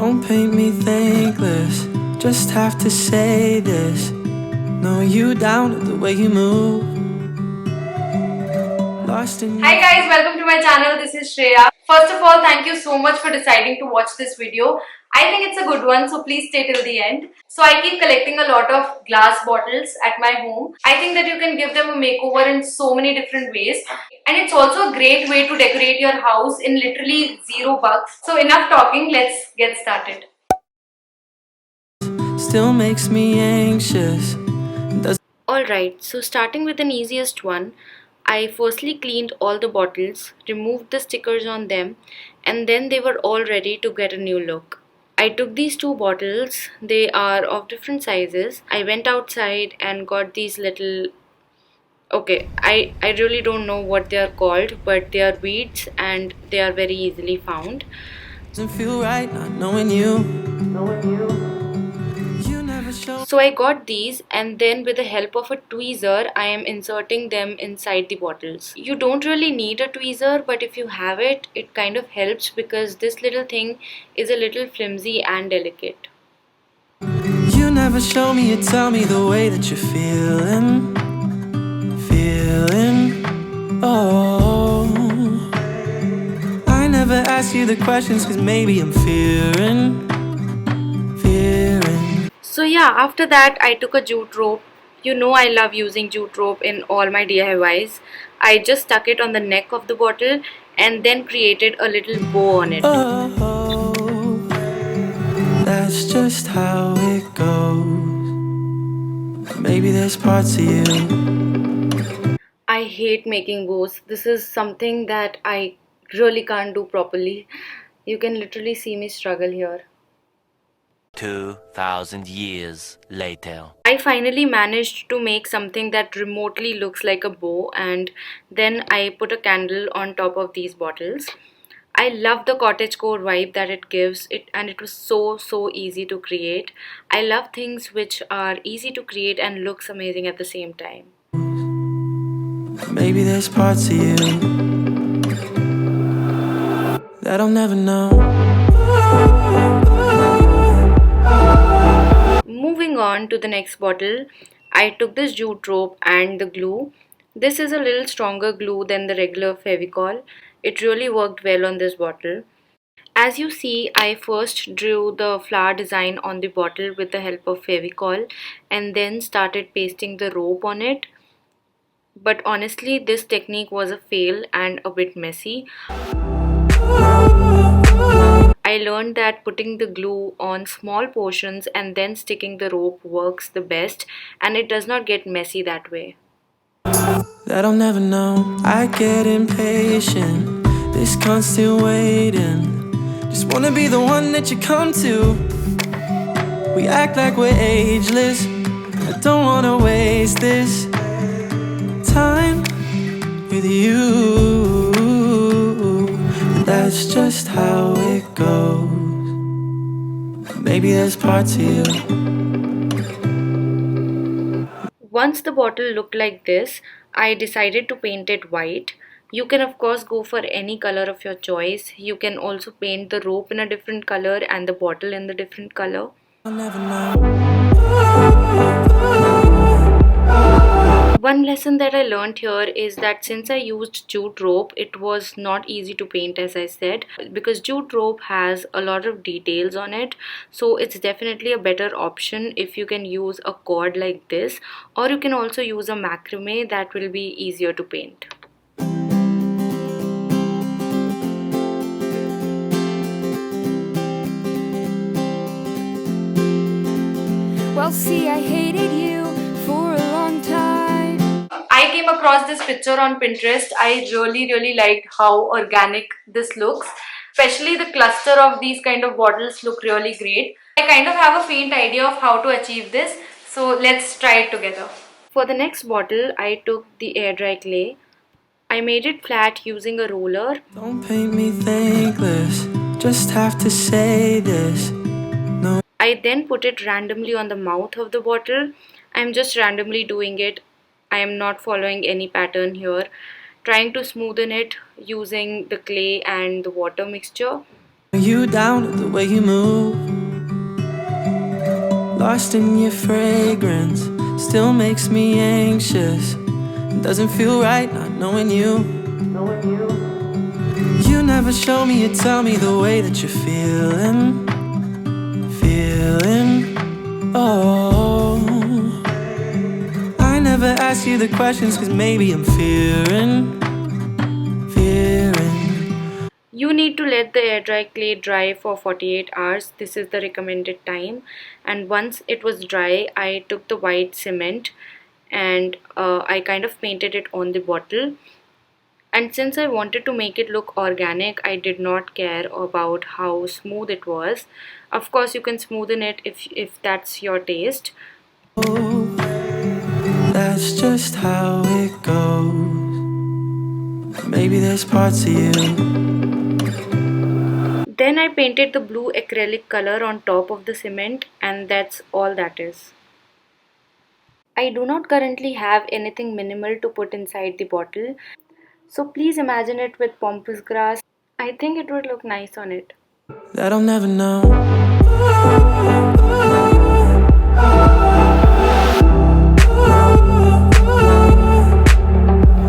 Don't paint me thankless, just have to say this. No, you down with the way you move. Lost in Hi guys, welcome to my channel. This is Shreya. First of all, thank you so much for deciding to watch this video. I think it's a good one, so please stay till the end. So I keep collecting a lot of glass bottles at my home. I think that you can give them a makeover in so many different ways. And it's also a great way to decorate your house in literally $0. So enough talking, let's get started. still makes me anxious. Alright, so starting with the easiest one, I firstly cleaned all the bottles, removed the stickers on them, and then they were all ready to get a new look. I took these two bottles, they are of different sizes. I went outside and got these little, I really don't know what they are called, but they are beads and they are very easily found. Doesn't feel right not knowing you. You never show. So I got these, and then with the help of a tweezer I am inserting them inside the bottles. You don't really need a tweezer, but if you have it, it kind of helps because this little thing is a little flimsy and delicate. You never show me, you tell me the way that you're feeling. Oh, I never ask you the questions cause maybe I'm fearing. So yeah, after that I took a jute rope. You know I love using jute rope in all my DIYs. I just stuck it on the neck of the bottle and then created a little bow on it. Oh, that's just how it goes. Maybe there's parts of you. I hate making bows. This is something that I really can't do properly. You can literally see me struggle here. 2,000 years later. I finally managed to make something that remotely looks like a bow, and then I put a candle on top of these bottles. I love the cottagecore vibe that it gives it, and it was so easy to create. I love things which are easy to create and looks amazing at the same time. Maybe there's parts of you that I'll never know. Moving on to the next bottle, I took this jute rope and the glue. This is a little stronger glue than the regular Fevicol. It really worked well on this bottle. As you see, I first drew the flower design on the bottle with the help of Fevicol and then started pasting the rope on it. But honestly, this technique was a fail and a bit messy. I learned that putting the glue on small portions and then sticking the rope works the best, and it does not get messy that way. That I'll never know. I get impatient, this constant waiting. Just wanna be the one that you come to. We act like we're ageless. I don't wanna waste this time with you. That's just how it goes. Maybe there's parts of you. Once the bottle looked like this, I decided to paint it white. You can of course go for any color of your choice. You can also paint the rope in a different color and the bottle in the different color. I'll never know. One lesson that I learned here is that since I used jute rope, it was not easy to paint, as I said, because jute rope has a lot of details on it. So it's definitely a better option if you can use a cord like this, or you can also use a macrame that will be easier to paint. Well, see, I hated you for a long time. I came across this picture on Pinterest. I really liked how organic this looks. Especially the cluster of these kind of bottles look really great. I kind of have a faint idea of how to achieve this. So let's try it together. For the next bottle, I took the air dry clay. I made it flat using a roller. Don't paint me thankless, just have to say this. No. I then put it randomly on the mouth of the bottle. I'm just randomly doing it. I am not following any pattern here. Trying to smoothen it using the clay and the water mixture. You down with the way you move, lost in your fragrance, still makes me anxious. Doesn't feel right not knowing you. You never show me, you tell me the way that you're feeling. Oh, I never ask you the questions, cause maybe I'm fearing. You need to let the air dry clay dry for 48 hours. This is the recommended time. And once it was dry, I took the white cement and I kind of painted it on the bottle. And since I wanted to make it look organic, I did not care about how smooth it was. Of course, you can smoothen it if that's your taste. That's just how it goes. Maybe there's parts of you. Then I painted the blue acrylic color on top of the cement, and that's all that is. I do not currently have anything minimal to put inside the bottle, so please imagine it with pampas grass. I think it would look nice on it. That I'll never know.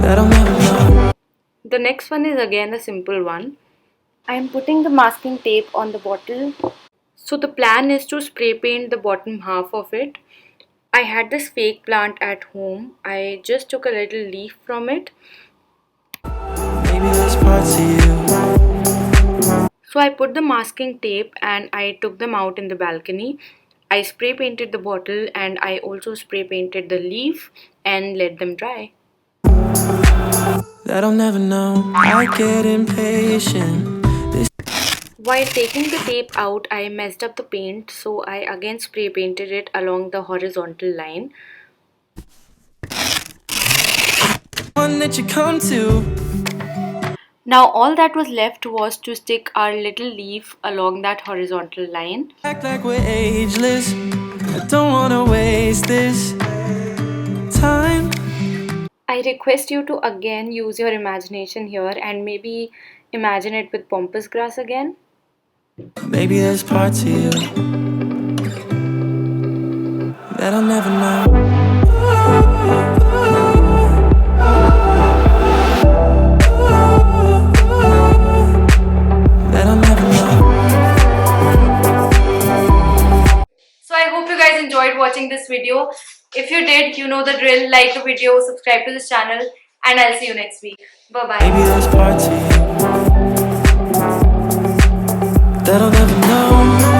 That I'll never know. The next one is again a simple one. I am putting the masking tape on the bottle. So the plan is to spray paint the bottom half of it. I had this fake plant at home. I just took a little leaf from it. Maybe there's parts of you. So I put the masking tape and I took them out in the balcony. I spray painted the bottle and I also spray painted the leaf and let them dry. That I'll never know. I get impatient. While taking the tape out, I messed up the paint, so I again spray painted it along the horizontal line. One that you come to. Now all that was left was to stick our little leaf along that horizontal line. Act like we're ageless. I don't wanna waste this time. I request you to again use your imagination here and maybe imagine it with pampas grass again. Maybe there's parts of you that I'll never know. That I'll never know. So I hope you guys enjoyed watching this video. If you did, you know the drill. Like the video, subscribe to this channel, and I'll see you next week. Bye bye. Maybe there's parts of you that I'll never know.